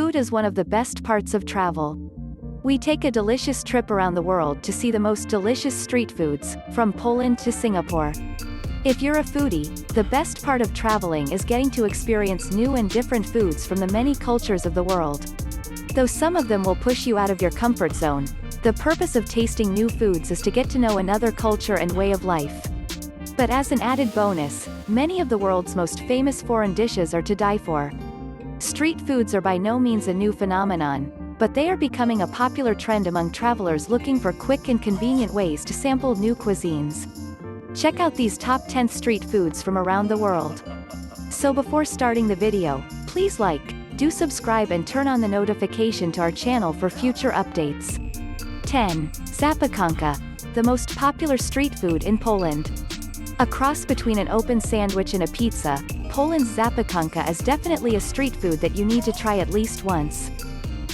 Food is one of the best parts of travel. We take a delicious trip around the world to see the most delicious street foods, from Poland to Singapore. If you're a foodie, the best part of traveling is getting to experience new and different foods from the many cultures of the world. Though some of them will push you out of your comfort zone, the purpose of tasting new foods is to get to know another culture and way of life. But as an added bonus, many of the world's most famous foreign dishes are to die for. Street foods are by no means a new phenomenon, but they are becoming a popular trend among travelers looking for quick and convenient ways to sample new cuisines. Check out these top 10 street foods from around the world. So before starting the video, please do subscribe and turn on the notification to our channel for future updates. 10. Zapiekanka, the most popular street food in Poland. A cross between an open sandwich and a pizza, Poland's zapiekanka is definitely a street food that you need to try at least once.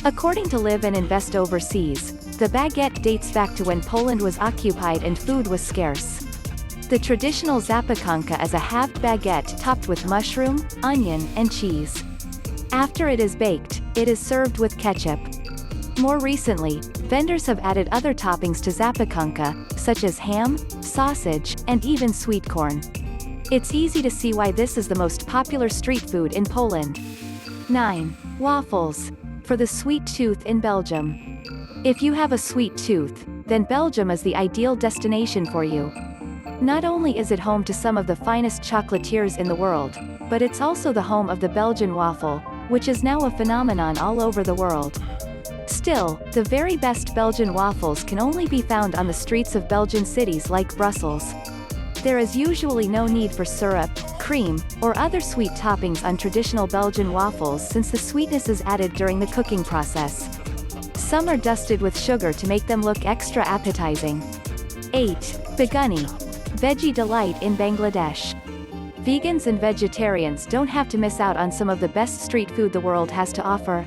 According to Live and Invest Overseas, the baguette dates back to when Poland was occupied and food was scarce. The traditional zapiekanka is a halved baguette topped with mushroom, onion, and cheese. After it is baked, it is served with ketchup. More recently, vendors have added other toppings to zapiekanka, such as ham, sausage, and even sweet corn. It's easy to see why this is the most popular street food in Poland. 9. Waffles. For the sweet tooth in Belgium. If you have a sweet tooth, then Belgium is the ideal destination for you. Not only is it home to some of the finest chocolatiers in the world, but it's also the home of the Belgian waffle, which is now a phenomenon all over the world. Still, the very best Belgian waffles can only be found on the streets of Belgian cities like Brussels. There is usually no need for syrup, cream, or other sweet toppings on traditional Belgian waffles since the sweetness is added during the cooking process. Some are dusted with sugar to make them look extra appetizing. 8. Biryani. Veggie delight in Bangladesh. Vegans and vegetarians don't have to miss out on some of the best street food the world has to offer.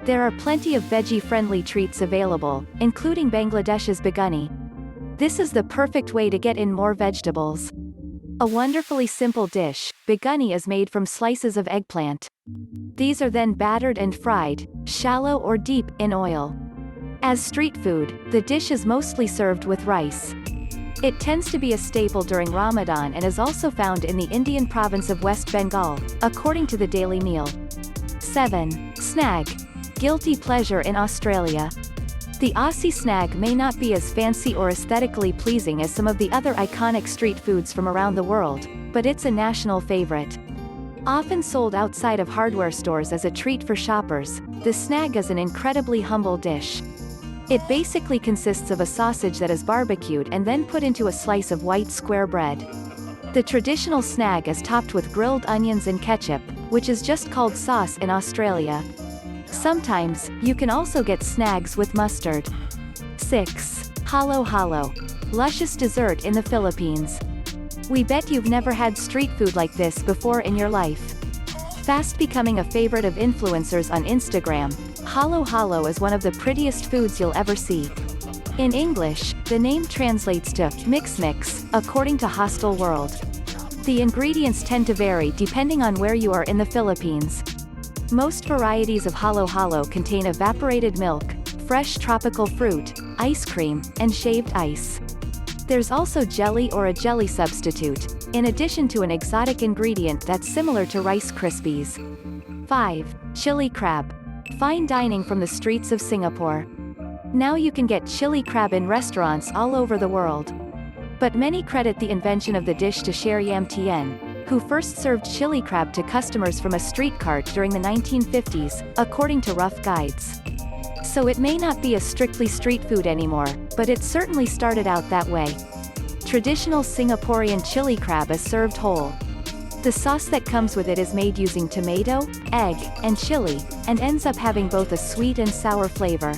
There are plenty of veggie-friendly treats available, including Bangladesh's biryani. This is the perfect way to get in more vegetables. A wonderfully simple dish, biryani is made from slices of eggplant. These are then battered and fried, shallow or deep, in oil. As street food, the dish is mostly served with rice. It tends to be a staple during Ramadan and is also found in the Indian province of West Bengal, according to the Daily Meal. 7. Snag. Guilty pleasure in Australia. The Aussie snag may not be as fancy or aesthetically pleasing as some of the other iconic street foods from around the world, but it's a national favorite. Often sold outside of hardware stores as a treat for shoppers, the snag is an incredibly humble dish. It basically consists of a sausage that is barbecued and then put into a slice of white square bread. The traditional snag is topped with grilled onions and ketchup, which is just called sauce in Australia. Sometimes, you can also get snags with mustard. 6. Halo-halo. Luscious dessert in the Philippines. We bet you've never had street food like this before in your life. Fast becoming a favorite of influencers on Instagram, halo-halo is one of the prettiest foods you'll ever see. In English, the name translates to mix-mix, according to Hostel World. The ingredients tend to vary depending on where you are in the Philippines. Most varieties of halo-halo contain evaporated milk, fresh tropical fruit, ice cream, and shaved ice. There's also jelly or a jelly substitute, in addition to an exotic ingredient that's similar to Rice Krispies. 5. Chili crab. Fine dining from the streets of Singapore. Now you can get chili crab in restaurants all over the world. But many credit the invention of the dish to Sher Yam Tien, who first served chili crab to customers from a street cart during the 1950s, according to rough guides. So it may not be a strictly street food anymore, but it certainly started out that way. Traditional Singaporean chili crab is served whole. The sauce that comes with it is made using tomato, egg, and chili, and ends up having both a sweet and sour flavor.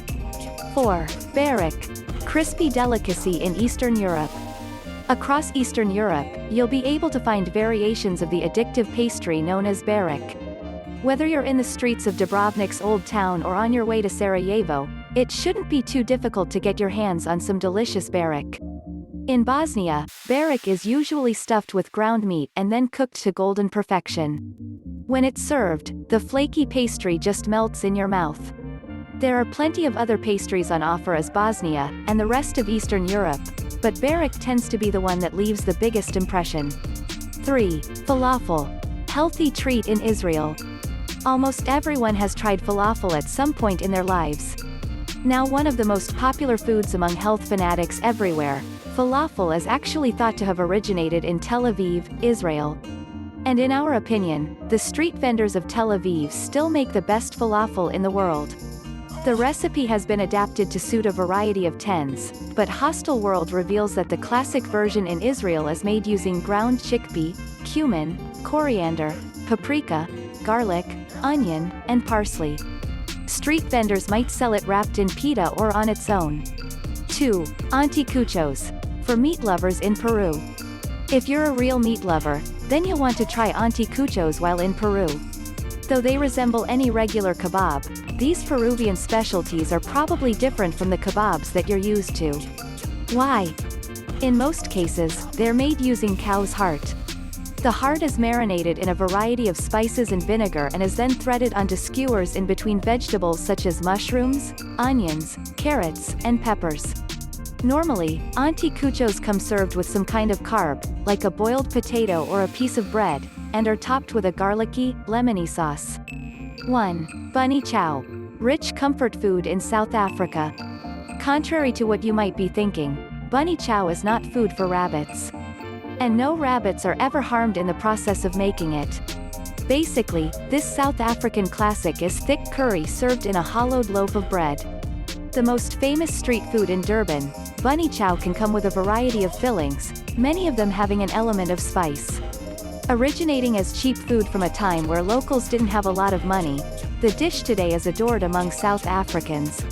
4. Börek. Crispy delicacy in Eastern Europe. Across Eastern Europe, you'll be able to find variations of the addictive pastry known as börek. Whether you're in the streets of Dubrovnik's Old Town or on your way to Sarajevo, it shouldn't be too difficult to get your hands on some delicious börek. In Bosnia, börek is usually stuffed with ground meat and then cooked to golden perfection. When it's served, the flaky pastry just melts in your mouth. There are plenty of other pastries on offer as Bosnia, and the rest of Eastern Europe, but Barak tends to be the one that leaves the biggest impression. 3. Falafel. Healthy treat in Israel. Almost everyone has tried falafel at some point in their lives. Now one of the most popular foods among health fanatics everywhere, falafel is actually thought to have originated in Tel Aviv, Israel. And in our opinion, the street vendors of Tel Aviv still make the best falafel in the world. The recipe has been adapted to suit a variety of tens, but Hostel World reveals that the classic version in Israel is made using ground chickpea, cumin, coriander, paprika, garlic, onion, and parsley. Street vendors might sell it wrapped in pita or on its own. 2. Anticuchos. For meat lovers in Peru. If you're a real meat lover, then you'll want to try anticuchos while in Peru. Though they resemble any regular kebab, these Peruvian specialties are probably different from the kebabs that you're used to. Why? In most cases, they're made using cow's heart. The heart is marinated in a variety of spices and vinegar and is then threaded onto skewers in between vegetables such as mushrooms, onions, carrots, and peppers. Normally, anticuchos come served with some kind of carb, like a boiled potato or a piece of bread, and are topped with a garlicky, lemony sauce. 1. Bunny chow. Rich comfort food in South Africa. Contrary to what you might be thinking, bunny chow is not food for rabbits. And no rabbits are ever harmed in the process of making it. Basically, this South African classic is thick curry served in a hollowed loaf of bread. The most famous street food in Durban, bunny chow can come with a variety of fillings, many of them having an element of spice. Originating as cheap food from a time where locals didn't have a lot of money, the dish today is adored among South Africans.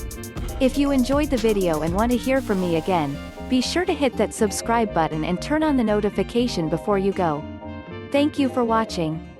If you enjoyed the video and want to hear from me again, be sure to hit that subscribe button and turn on the notification before you go. Thank you for watching.